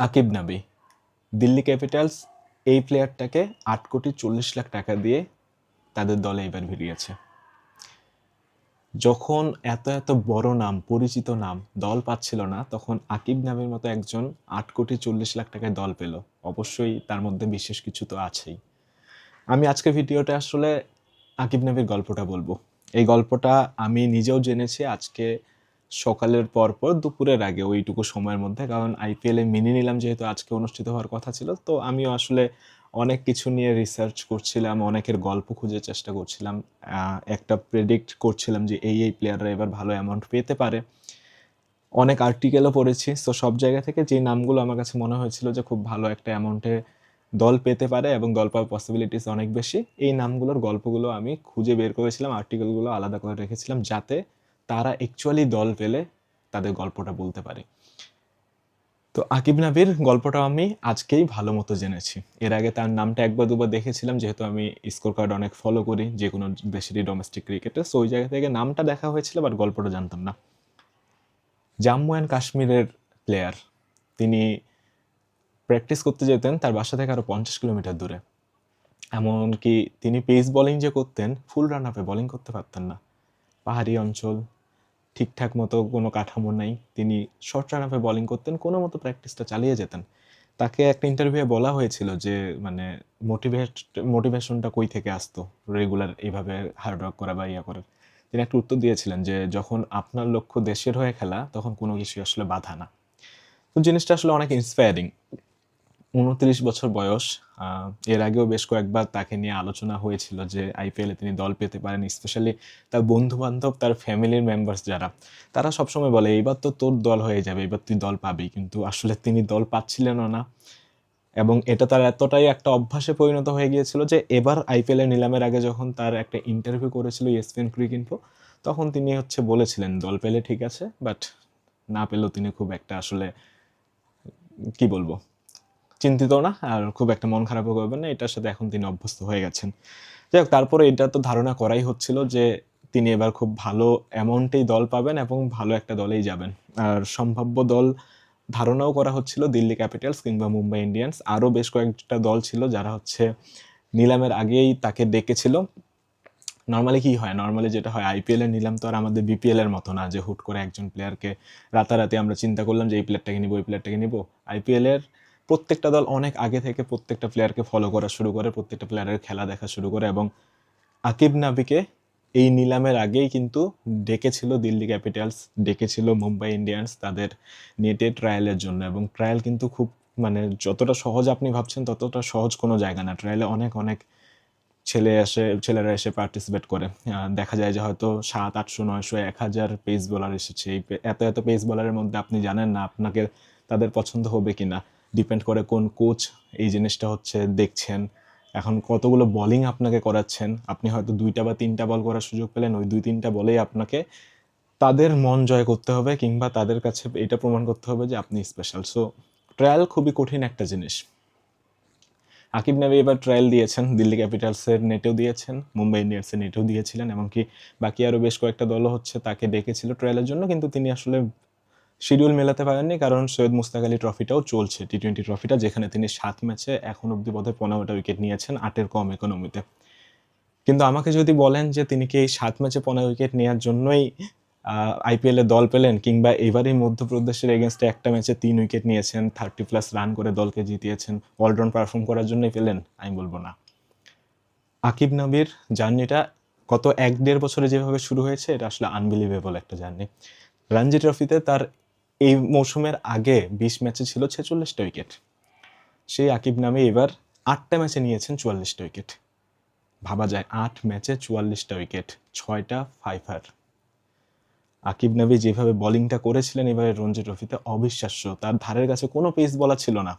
আকিব নাবি, দিল্লি ক্যাপিটালস এই প্লেয়ারটাকে 8,40,00,000 টাকা দিয়ে তাদের দলে এবার ভিড়িয়েছে। যখন এত এত বড় নাম, পরিচিত নাম দল পাচ্ছিল না, তখন আকিব নাবির মতো একজন 8,40,00,000 টাকায় দল পেল। অবশ্যই তার মধ্যে বিশেষ কিছু তো আছেই। আমি আজকে ভিডিওতে আসলে আকিব নাবির গল্পটা বলবো। এই গল্পটা আমি নিজেও জেনেছি আজকে সকালের পর দুপুরের আগে, ওইটুকু সময়ের মধ্যে। কারণ আইপিএলে মেনে নিলাম যেহেতু আজকে অনুষ্ঠিত হওয়ার কথা ছিল, তো আমিও আসলে অনেক কিছু নিয়ে রিসার্চ করছিলাম, অনেকের গল্প খুঁজে চেষ্টা করছিলাম, একটা প্রেডিক্ট করছিলাম যে এই প্লেয়াররা এবার ভালো অ্যামাউন্ট পেতে পারে। অনেক আর্টিকেলও পড়েছি, তো সব জায়গা থেকে যে নামগুলো আমার কাছে মনে হয়েছিল যে খুব ভালো একটা অ্যামাউন্টে দল পেতে পারে এবং দল পাওয়ার পসিবিলিটিস অনেক বেশি, এই নামগুলোর গল্পগুলো আমি খুঁজে বের করেছিলাম, আর্টিকেলগুলো আলাদা করে রেখেছিলাম যাতে তারা অ্যাকচুয়ালি দল পেলে তাদের গল্পটা বলতে পারে। তো আকিব নাবির গল্পটা আমি আজকেই ভালো মতো জেনেছি। এর আগে তার নামটা একবার দুবার দেখেছিলাম, যেহেতু আমি স্কোর কার্ড অনেক ফলো করি যে কোনো দেশেরই ডোমেস্টিক ক্রিকেটে, সো ওই জায়গা থেকে নামটা দেখা হয়েছিল, বাট গল্পটা জানতাম না। জম্মু অ্যান্ড কাশ্মীরের প্লেয়ার, তিনি প্র্যাকটিস করতে যেতেন তার বাসা থেকে আরও 50 কিলোমিটার দূরে। এমনকি তিনি পেস বোলিং যে করতেন, ফুল রান আপে বোলিং করতে পারতেন না। পাহাড়ি অঞ্চল, ঠিকঠাক মতো কোনো কাঠামো নাই, তিনি শর্ট রান আপে বোলিং করতেন, কোনো মতো প্র্যাকটিসটা চালিয়ে যেতেন। তাকে একটা ইন্টারভিউয়ে বলা হয়েছিল যে মানে মোটিভেশনটা কই থেকে আসতো রেগুলার এইভাবে হার্ড ওয়ার্ক করা বা ইয়া করার। তিনি একটা উত্তর দিয়েছিলেন যে যখন আপনার লক্ষ্য দেশের হয়ে খেলা, তখন কোনো কিছুই আসলে বাধা না। তো জিনিসটা আসলে অনেক ইন্সপায়ারিং। 29 বছর বয়স। এর আগেও বেশ কয়েকবার তাকে নিয়ে আলোচনা হয়েছিল যে আইপিএলে তিনি দল পেতে পারেন, স্পেশালি তার বন্ধু-বান্ধব, তার ফ্যামিলির মেম্বার্স যারা, তারা সবসময় বলে এইবার তো তোর দল হয়ে যাবে, এবার তুই দল পাবি, কিন্তু আসলে তিনি দল পাচ্ছিলেনও না। এবং এটা তার এতটাই একটা অভ্যাসে পরিণত হয়ে গিয়েছিল যে এবার আইপিএলের নিলামের আগে যখন তার একটা ইন্টারভিউ করেছিল ESPN ক্রিক ইনফো, তখন তিনি বলেছিলেন দল পেলে ঠিক আছে, বাট না পেলেও তিনি খুব একটা আসলে কি বলবো, চিন্তিত না, আর খুব একটা মন খারাপও করবেন না, এটার সাথে এখন তিনি অভ্যস্ত হয়ে গেছেন। যাই হোক, তারপরে এটা তো ধারণা করাই হচ্ছিল যে তিনি এবার খুব ভালো অ্যামাউন্টেই দল পাবেন এবং ভালো একটা দলেই যাবেন। আর সম্ভাব্য দল ধারণাও করা হচ্ছিল দিল্লি ক্যাপিটালস কিংবা মুম্বাই ইন্ডিয়ান্স। আরও বেশ কয়েকটা দল ছিল যারা নিলামের আগেই তাকে ডেকেছিল। নর্মালি কি হয়, নর্মালি যেটা হয়, আইপিএলের নিলাম তো আর আমাদের বিপিএলের মতো না যে হুট করে একজন প্লেয়ারকে রাতারাতি আমরা চিন্তা করলাম যে এই প্লেয়ারটাকে নিব, এই প্লেয়ারটাকে নিব। আইপিএলের প্রত্যেকটা দল অনেক আগে থেকে প্রত্যেকটা প্লেয়ারকে ফলো করা শুরু করে, প্রত্যেকটা প্লেয়ারের খেলা দেখা শুরু করে, এবং আকিব নাবিকে এই নিলামের আগেই কিন্তু ডেকেছিল দিল্লি ক্যাপিটালস, ডেকেছিল মুম্বাই ইন্ডিয়ান্স তাদের নেটে ট্রায়ালের জন্য। এবং ট্রায়াল কিন্তু খুব মানে যতটা সহজ আপনি ভাবছেন ততটা সহজ কোনো জায়গা না। ট্রায়ালে অনেক অনেক ছেলেরা এসে পার্টিসিপেট করে। দেখা যায় যে হয়তো 700, 800, 900, 1000 পেস বোলার এসেছে। এই এত এত পেস বোলারের মধ্যে আপনি জানেন না আপনাকে তাদের পছন্দ হবে কিনা, ডিপেন্ড করে কোন কোচ এই জিনিসটা দেখছেন। এখন কতগুলো বোলিং আপনাকে করাচ্ছেন, আপনি হয়তো 2টা বা 3টা বল করার সুযোগ পেলেন, ওই 2-3টা বলেই আপনাকে তাদের মন জয় করতে হবে কিংবা তাদের কাছে এটা প্রমাণ করতে হবে যে আপনি স্পেশাল। সো ট্রায়াল খুবই কঠিন একটা জিনিস। আকিব নাবি এবার ট্রায়াল দিয়েছেন, দিল্লি ক্যাপিটালসের নেটেও দিয়েছেন, মুম্বাই ইন্ডিয়ান্সের নেটেও দিয়েছিলেন, এমনকি বাকি আরও বেশ কয়েকটা দলও তাকে ডেকেছিল ট্রায়ালের জন্য, কিন্তু তিনি আসলে শিডিউল মেলাতে পারেননি, কারণ সৈয়দ মুস্তাক আলী ট্রফিটাও চলছে, টি-20 ট্রফিটা, যেখানে তিনি 7 ম্যাচে এখন অব্দি বোধহয় 15টা উইকেট নিয়েছেন 8-এর কম ইকোনমিতে। কিন্তু আমাকে যদি বলেন যে তিনি কি এই 7 ম্যাচে 15 উইকেট নেওয়ার জন্যই আইপিএলে দল পেলেন, কিংবা এবারই মধ্যপ্রদেশের এগেনস্টে একটা ম্যাচে 3 উইকেট নিয়েছেন, 30+ রান করে দলকে জিতিয়েছেন, অলরাউন্ড পারফর্ম করার জন্যই পেলেন, আমি বলবো না। আকিব নাবির জার্নিটা গত 1-1.5 বছরে যেভাবে শুরু হয়েছে, এটা আসলে আনবিলিভেবল একটা জার্নি। রঞ্জি ট্রফিতে তার এই মৌসুমের আগে 20 ম্যাচে ছিল 46টা উইকেট। সেই আকিব নাবি এবার 8টা ম্যাচে নিয়েছেন 44টা উইকেট। ভাবা যায়, 8 ম্যাচে 44টা উইকেট, 6টা ফাইফার। আকিব নাবি যেভাবে বোলিংটা করেছিলেন এবারে রঞ্জি ট্রফিতে, অবিশ্বাস্য। তার ধারের কাছে কোনো পেস বোলার ছিল না,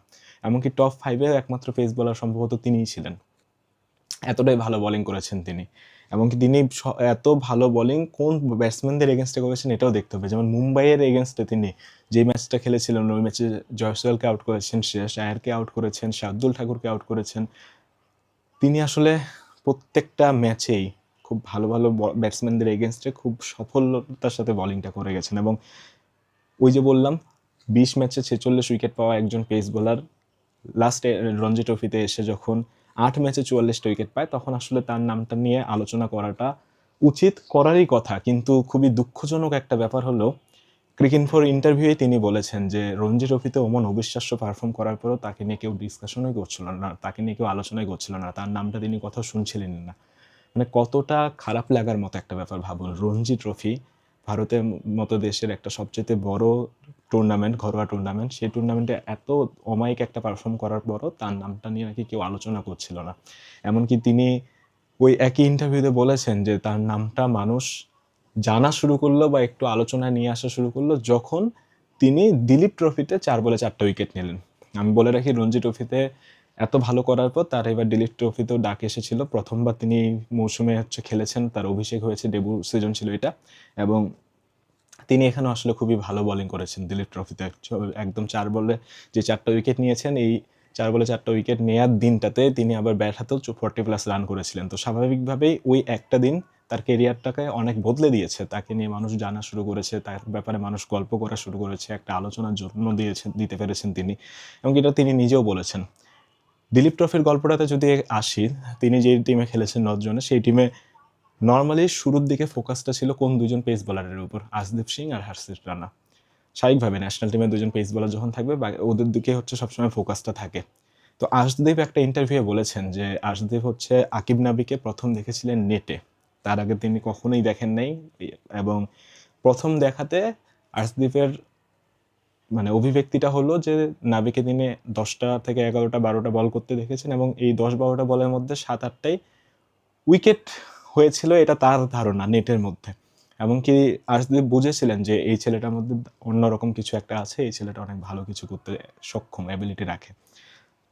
এমনকি টপ 5-এর একমাত্র পেস বোলার সম্ভবত তিনিই ছিলেন। এতটাই ভালো বোলিং করেছেন তিনি। এমনকি তিনি এত ভালো বোলিং কোন ব্যাটসম্যানদের এগেনস্টে করেছেন এটাও দেখতে হবে। যেমন মুম্বাইয়ের এগেনস্টে তিনি যে ম্যাচটা খেলেছিলেন, ওই ম্যাচে জয়সওয়ালকে আউট করেছেন, শ্রেয়াস আয়ারকে আউট করেছেন, শার্দুল ঠাকুরকে আউট করেছেন। তিনি আসলে প্রত্যেকটা ম্যাচেই খুব ভালো ভালো ব্যাটসম্যানদের এগেনস্টে খুব সফলতার সাথে বোলিংটা করে গেছেন। এবং ওই যে বললাম, 20 ম্যাচে 46 উইকেট পাওয়া একজন পেস বোলার লাস্টে রঞ্জি ট্রফিতে এসে যখন 8 ম্যাচে 44টা উইকেট পায়, তখন আসলে তার নামটা নিয়ে আলোচনা করাটা উচিত, করারই কথা। কিন্তু খুবই দুঃখজনক একটা ব্যাপার হলো, ক্রিকইনফোর ইন্টারভিউয়ে তিনি বলেছেন যে রঞ্জি ট্রফিতে ওমন অবিশ্বাস্য পারফর্ম করার পরও তাকে নিয়ে কেউ ডিসকাশনই করছিল না, তাকে নিয়ে কেউ আলোচনাই করছিল না, তার নামটা তিনি কোথাও শুনছিলেন না। মানে কতটা খারাপ লাগার মতো একটা ব্যাপার ভাবুন। রঞ্জি ট্রফি ভারতের মতো দেশের একটা সবচেয়ে বড় টুর্নামেন্ট, ঘরোয়া টুর্নামেন্ট, সেই টুর্নামেন্টে এত অমায়িক একটা পারফর্ম করার পরও তার নামটা নিয়ে নাকি কেউ আলোচনা করছিল না। এমনকি তিনি ওই একই ইন্টারভিউতে বলেছেন যে তার নামটা মানুষ জানা শুরু করলো বা একটু আলোচনায় নিয়ে আসা শুরু করলো যখন তিনি দিলীপ ট্রফিতে 4 বলে 4টা উইকেট নিলেন। আমি বলে রাখি, রঞ্জি ট্রফিতে এত ভালো করার পর তার এবার দিলীপ ট্রফিতেও ডাক এসেছিল। প্রথমবার তিনি মৌসুমে খেলেছেন, তার অভিষেক হয়েছে, ডেবু সিজন ছিল এটা, এবং তিনি এখানে আসলে খুবই ভালো বোলিং করেছেন দিলীপ ট্রফিতে। একদম 4 বলে যে 4টা উইকেট নিয়েছেন, এই 4 বলে 4টা উইকেট নেওয়ার দিনটাতে তিনি আবার ব্যাট হাতেও 40+ রান করেছিলেন। তো স্বাভাবিকভাবেই ওই একটা দিন তার কেরিয়ারটাকে অনেক বদলে দিয়েছে। তাকে নিয়ে মানুষ জানা শুরু করেছে, তার ব্যাপারে মানুষ গল্প করা শুরু করেছে, একটা আলোচনার জন্য দিতে পেরেছেন তিনি, এবং এটা তিনি নিজেও বলেছেন। দিলীপ ট্রফির গল্পটাতে যদি আসি, তিনি যে টিমে খেলেছেন 9 জনে, সেই টিমে নর্মালি শুরুর দিকে ফোকাসটা ছিল কোন দুজন পেস বোলারের উপর, আশদীপ সিং আর হর্ষিত রানা। স্বাভাবিকভাবে ন্যাশনাল টিমে দুজন পেস বোলার যখন থাকবে ওদের দিকে সবসময় ফোকাসটা থাকে। তো আশদীপ একটা ইন্টারভিউয়ে বলেছেন যে আশদীপ আকিব নাবিকে প্রথম দেখেছিলেন নেটে, তার আগে তিনি কখনোই দেখেন নাই, এবং প্রথম দেখাতে আশদীপের মানে অভিব্যক্তিটা হলো যে নাবিকে তিনি 10টা থেকে 11টা 12টা বল করতে দেখেছেন, এবং এই 10-12টা বলের মধ্যে 7-8টাই উইকেট হয়েছিল, এটা তার ধারণা নেটের মধ্যে। এমনকি আর্শদীপ বুঝেছিলেন যে এই ছেলেটার মধ্যে অন্যরকম কিছু একটা আছে, এই ছেলেটা অনেক ভালো কিছু করতে সক্ষম, অ্যাবিলিটি রাখে।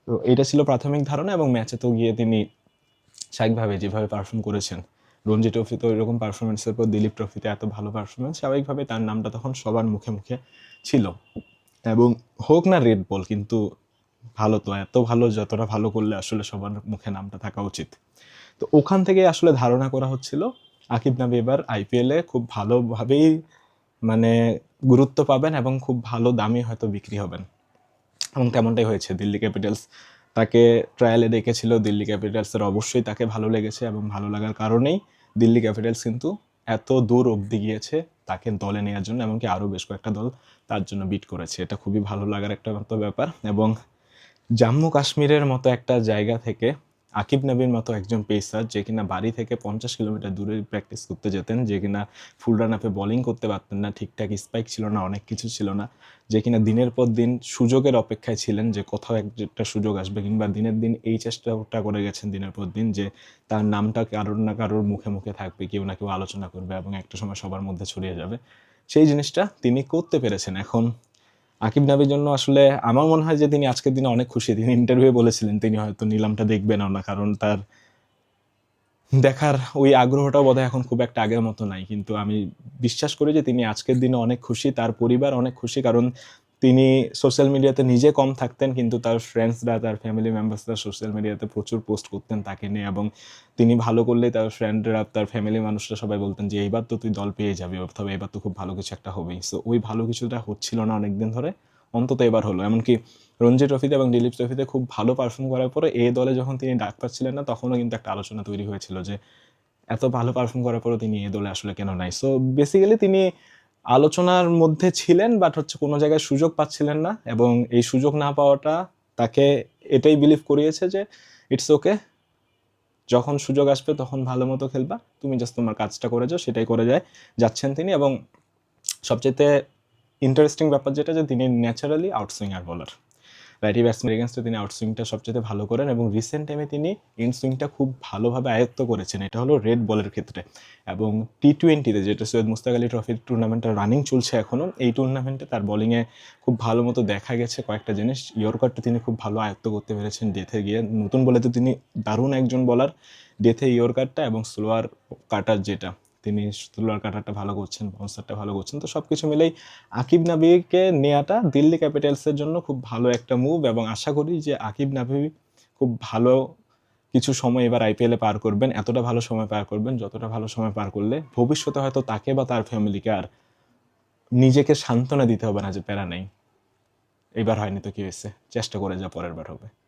তো এটা ছিল প্রাথমিক ধারণা, এবং ম্যাচে তো গিয়ে তিনি স্বাভাবিকভাবে যেভাবে পারফর্ম করেছেন, রঞ্জি ট্রফিতে ওই রকম পারফরমেন্সের পর দিলীপ ট্রফিতে এত ভালো পারফরমেন্স, স্বাভাবিকভাবে তার নামটা তখন সবার মুখে মুখে ছিল। এবং হোক না রেড বল, কিন্তু ভালো তো, এত ভালো, যতটা ভালো করলে আসলে সবার মুখে নামটা থাকা উচিত। তো ওখান থেকে আসলে ধারণা করা হচ্ছিল আকিব নাবি এবার আইপিএলে খুব ভালোভাবেই মানে গুরুত্ব পাবেন এবং খুব ভালো দামে হয়তো বিক্রি হবেন, এবং তেমনটাই হয়েছে। দিল্লি ক্যাপিটালস তাকে ট্রায়ালে ডেকেছিল, দিল্লি ক্যাপিটালসের অবশ্যই তাকে ভালো লেগেছে, এবং ভালো লাগার কারণেই দিল্লি ক্যাপিটালস কিন্তু এত দূর অবধি গিয়েছে তাকে দলে নেওয়ার জন্য, এমনকি আরও বেশ কয়েকটা দল তার জন্য বিট করেছে। এটা খুবই ভালো লাগার একটা ব্যাপার। এবং জম্মু কাশ্মীরের মতো একটা জায়গা থেকে আকিব নবীর মতো একজন পেসার, যে কিনা বাড়ি থেকে 50 কিলোমিটার দূরে প্র্যাকটিস করতে যেতেন, যে কিনা ফুল রান আপে বোলিং করতে পারতেন না, ঠিকঠাক স্পাইক ছিল না, অনেক কিছু ছিল না, যে কিনা দিনের পর দিন সুযোগের অপেক্ষায় ছিলেন যে কোথাও একটা সুযোগ আসবে, কিংবা দিনের দিন এই চেষ্টাটা করে গেছেন দিনের পর দিন যে তার নামটা কারোর না কারোর মুখে মুখে থাকবে, কেউ না কেউ আলোচনা করবে, এবং একটা সময় সবার মধ্যে ছড়িয়ে যাবে। সেই জিনিসটা তিনি করতে পেরেছেন। এখন আকিব নাবির জন্য আসলে আমার মনে হয় যে তিনি আজকের দিনে অনেক খুশি। তিনি ইন্টারভিউ বলেছিলেন তিনি হয়তো নিলামটা দেখবেন না, কারণ তার দেখার ওই আগ্রহটাও বোধহয় এখন খুব একটা আগের মতো নাই। কিন্তু আমি বিশ্বাস করি যে তিনি আজকের দিনে অনেক খুশি, তার পরিবার অনেক খুশি, কারণ তিনি সোশ্যাল মিডিয়াতে নিজে কম থাকতেন, কিন্তু তার ফ্রেন্ডসরা, তার ফ্যামিলি মেম্বার্সরা সোশ্যাল মিডিয়াতে প্রচুর পোস্ট করতেন তাকে নিয়ে, এবং তিনি ভালো করলেই তার ফ্রেন্ডরা, তার ফ্যামিলি মানুষরা সবাই বলতেন যে এইবার তো তুই দল পেয়ে যাবি, অথবা এবার তো খুব ভালো কিছু একটা হবেই। সো ওই ভালো কিছুটা হচ্ছিল না অনেকদিন ধরে, অন্তত এবার হলো। এমনকি রঞ্জি ট্রফিতে এবং দিলীপ ট্রফিতে খুব ভালো পারফর্ম করার পরে এই দলে যখন তিনি ডাক পাচ্ছিলেন না, তখনও কিন্তু একটা আলোচনা তৈরি হয়েছিল যে এত ভালো পারফর্ম করার পরেও তিনি এই দলে আসলে কেন নাই। সো বেসিক্যালি তিনি আলোচনার মধ্যে ছিলেন, বাট কোনো জায়গায় সুযোগ পাচ্ছিলেন না, এবং এই সুযোগ না পাওয়াটা তাকে এটাই বিলিভ করিয়েছে যে ইটস ওকে, যখন সুযোগ আসবে তখন ভালো মতো খেলবা, তুমি জাস্ট তোমার কাজটা করে যাও, সেটাই করে যাচ্ছেন তিনি। এবং সবচেয়ে ইন্টারেস্টিং ব্যাপার যেটা, যে তিনি ন্যাচারালি আউটসুইঙ্গার বোলার। রাইটি ব্যাটসম্যান এগেনস্টে তিনি আউটসুইংটা সবচেয়ে ভালো করেন, এবং রিসেন্ট টাইমে তিনি ইনসুইংটা খুব ভালোভাবে আয়ত্ত করেছেন। এটা হলো রেড বলের ক্ষেত্রে। এবং টি20তে, যেটা সৈয়দ মুস্তাক আলী ট্রফির টুর্নামেন্টটা রানিং চলছে এখনও, এই টুর্নামেন্টে তার বোলিংয়ে খুব ভালো মতো দেখা গেছে কয়েকটা জিনিস। ইয়র্কারটা তিনি খুব ভালো আয়ত্ত করতে পেরেছেন ডেথে গিয়ে। নতুন বলে তো তিনি দারুণ একজন বলার, ডেথে ইয়র্কারটা এবং স্লোয়ার কাটার, যেটা তিনি স্লোয়ার কাটারটা ভালো করছেন, বাউন্সারটা ভালো করছেন। তো সব কিছু মিলেই আকিব নাবিকে নেওয়াটা দিল্লি ক্যাপিটালসের জন্য খুব ভালো একটা মুভ, এবং আশা করি যে আকিব নাবি খুব ভালো কিছু সময় এবার আইপিএলে পার করবেন, এতটা ভালো সময় পার করবেন যতটা ভালো সময় পার করলে ভবিষ্যতে হয়তো তাকে বা তার ফ্যামিলিকে আর নিজেকে সান্ত্বনা দিতে হবে না যে প্যারা নেই, এইবার হয়নি তো কি হয়েছে, চেষ্টা করে যা, পরের বার হবে।